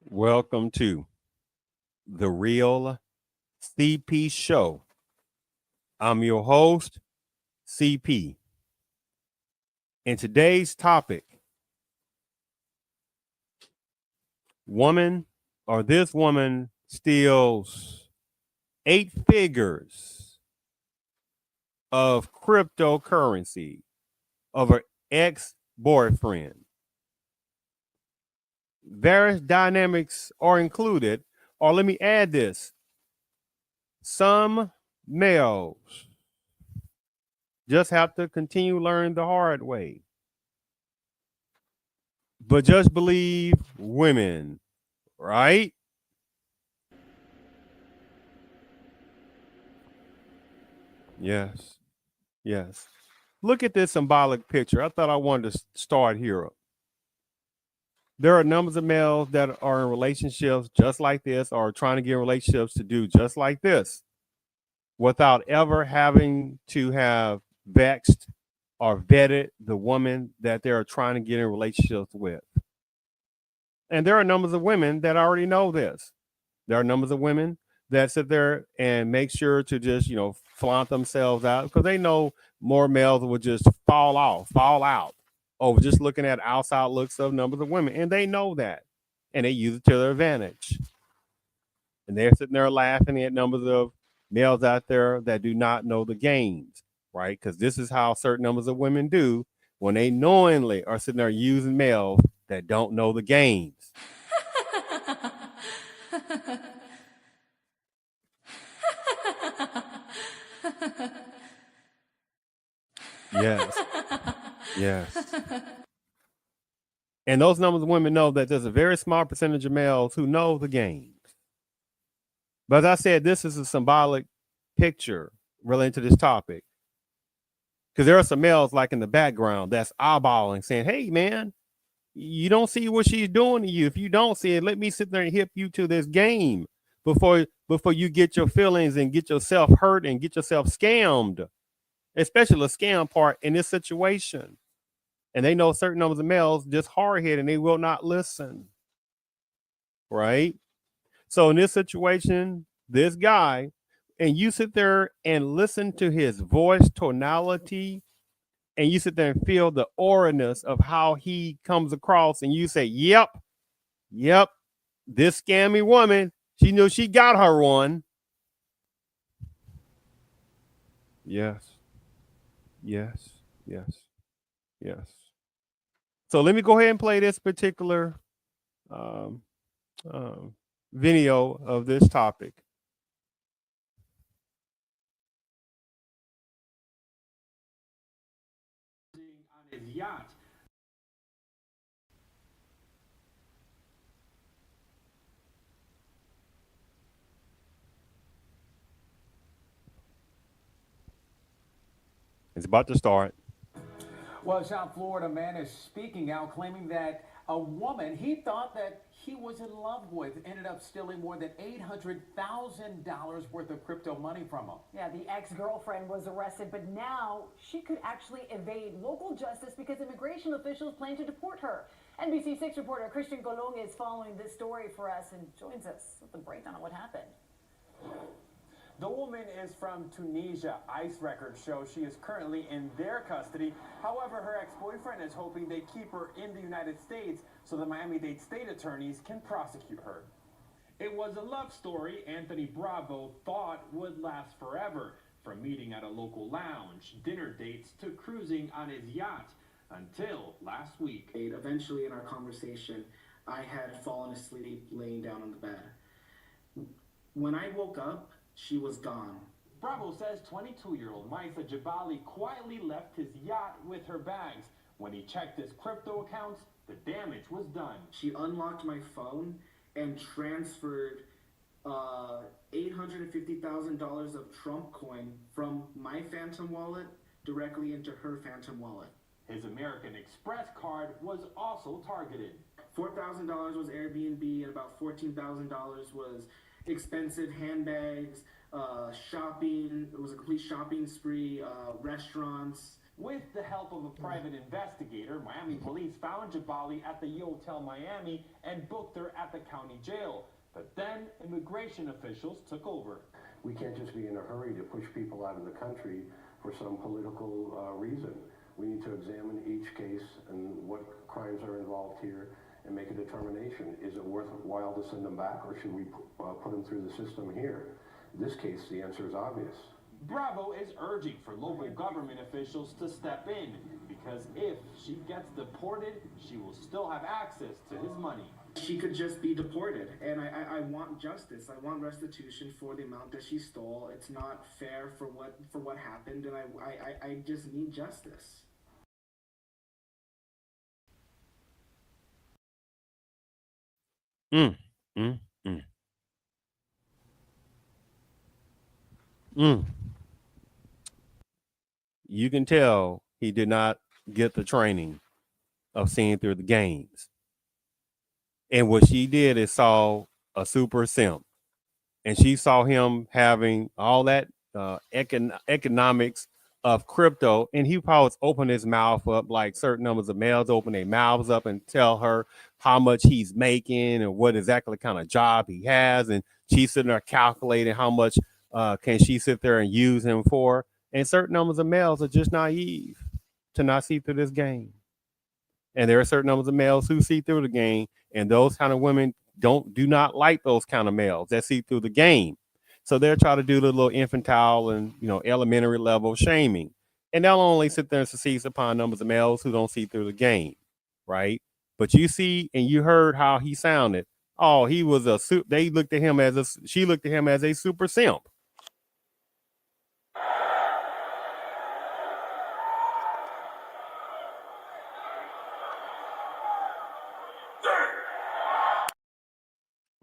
Welcome to the Real CP Show. I'm your host, CP. And today's topic, woman or this woman steals 8 figures of cryptocurrency of her ex-boyfriend. Various dynamics are included, or let me add this. Some males just have to continue learning the hard way. But just believe women, right? Yes. Yes. Look at this symbolic picture. I thought I wanted to start here. There are numbers of males that are in relationships just like this or trying to get in relationships to do just like this without ever having to have vexed or vetted the woman that they're trying to get in relationships with. And there are numbers of women that already know this. There are numbers of women that sit there and make sure to just, flaunt themselves out because they know more males will just fall out over just looking at outside looks of numbers of women. And they know that. And they use it to their advantage. And they're sitting there laughing at numbers of males out there that do not know the games, right? Because this is how certain numbers of women do when they knowingly are sitting there using males that don't know the games. Yes. Yes. And those numbers of women know that there's a very small percentage of males who know the games. But as I said, this is a symbolic picture relating to this topic. Because there are some males like in the background that's eyeballing, saying, hey, man, you don't see what she's doing to you. If you don't see it, let me sit there and hip you to this game before you get your feelings and get yourself hurt and get yourself scammed, especially the scam part in this situation. And they know certain numbers of males just hard headed and they will not listen. Right? So in this situation, this guy, and you sit there and listen to his voice tonality, and you sit there and feel the auraness of how he comes across, and you say, yep, this scammy woman, she knew she got her one. Yes. Yes. Yes. Yes. So let me go ahead and play this particular um, video of this topic. On his yacht. It's about to start. Well, South Florida man is speaking out, claiming that a woman he thought that he was in love with ended up stealing more than $800,000 worth of crypto money from him. Yeah, the ex-girlfriend was arrested, but now she could actually evade local justice because immigration officials plan to deport her. NBC6 reporter Christian Golong is following this story for us and joins us with the breakdown on what happened. The woman is from Tunisia. ICE records show she is currently in their custody. However, her ex-boyfriend is hoping they keep her in the United States so the Miami-Dade state attorneys can prosecute her. It was a love story Anthony Bravo thought would last forever, from meeting at a local lounge, dinner dates, to cruising on his yacht, until last week. Eventually in our conversation, I had fallen asleep laying down on the bed. When I woke up, she was gone. Bravo says 22-year-old Maisa Jabali quietly left his yacht with her bags. When he checked his crypto accounts, the damage was done. She unlocked my phone and transferred $850,000 of Trump coin from my Phantom wallet directly into her Phantom wallet. His American Express card was also targeted. $4,000 was Airbnb and about $14,000 was expensive handbags, shopping. It was a complete shopping spree, restaurants, With the help of a private investigator, Miami police found Jabali at the Yotel Miami and booked her at the county jail. But then immigration officials took over. We can't just be in a hurry to push people out of the country for some political reason. We need to examine each case and what crimes are involved here and make a determination. Is it worthwhile to send them back, or should we put them through the system here? In this case, the answer is obvious. Bravo is urging for local government officials to step in, because if she gets deported, she will still have access to his money. She could just be deported, and I want justice. I want restitution for the amount that she stole. It's not fair for what happened, and I just need justice. Mm, mm, mm. Mm. You can tell he did not get the training of seeing through the games. And what she did is saw a super simp. And she saw him having all that economics of crypto. And he probably opened his mouth up like certain numbers of males open their mouths up and tell her how much he's making and what exactly kind of job he has. And she's sitting there calculating how much can she sit there and use him for. And certain numbers of males are just naive to not see through this game. And there are certain numbers of males who see through the game, and those kind of women do not like those kind of males that see through the game. So they're trying to do the little infantile and elementary level shaming. And they'll only sit there and seize upon numbers of males who don't see through the game, right? But you see, and you heard how he sounded. Oh, he was she looked at him as a super simp.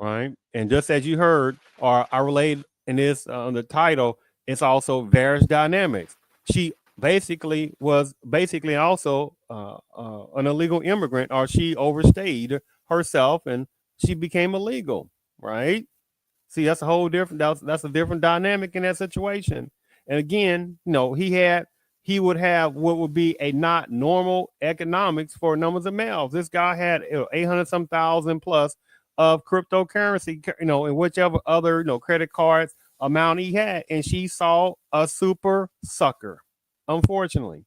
Right. And just as you heard, or I relayed in this on the title, it's also various dynamics. She was also an illegal immigrant, or she overstayed herself and she became illegal. Right. See, that's a whole different. That's a different dynamic in that situation. And again, he would have what would be a not normal economics for numbers of males. This guy had 800 some thousand plus of cryptocurrency, in whichever other, credit cards amount he had. And she saw a super sucker, unfortunately.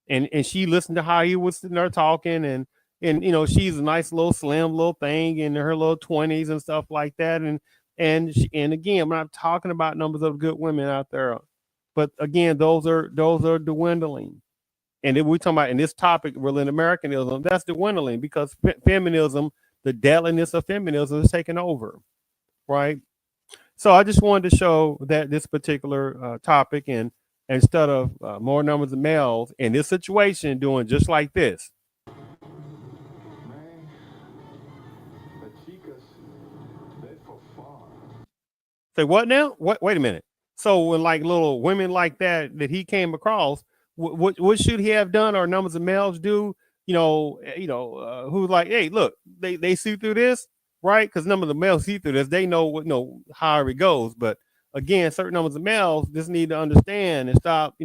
And she listened to how he was sitting there talking, and she's a nice little slim little thing in her little 20s and stuff like that. And again, I'm not talking about numbers of good women out there, but again, those are dwindling. And if we're talking about in this topic, really in Americanism, that's dwindling because feminism, the deadliness of feminism is taking over, right? So I just wanted to show that this particular topic, and instead of more numbers of males in this situation doing just like this. Say what now? Wait a minute. So when like little women like that he came across, what should he have done, or numbers of males do? Who's like, hey, look, they see through this, right? Because numbers of males see through this, they know how it goes. But again, certain numbers of males just need to understand and stop,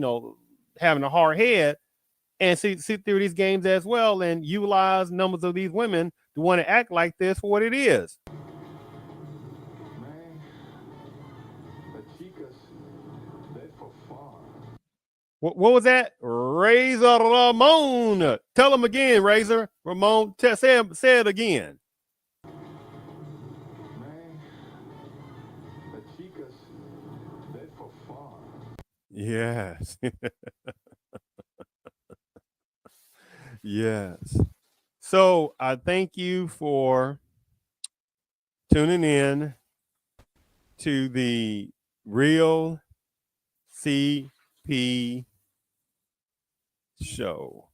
having a hard head and see through these games as well, and utilize numbers of these women to want to act like this for what it is. What was that? Razor Ramon. Tell him again, Razor Ramon. Say it again. Yes. Yes. So I thank you for tuning in to the Real CP show.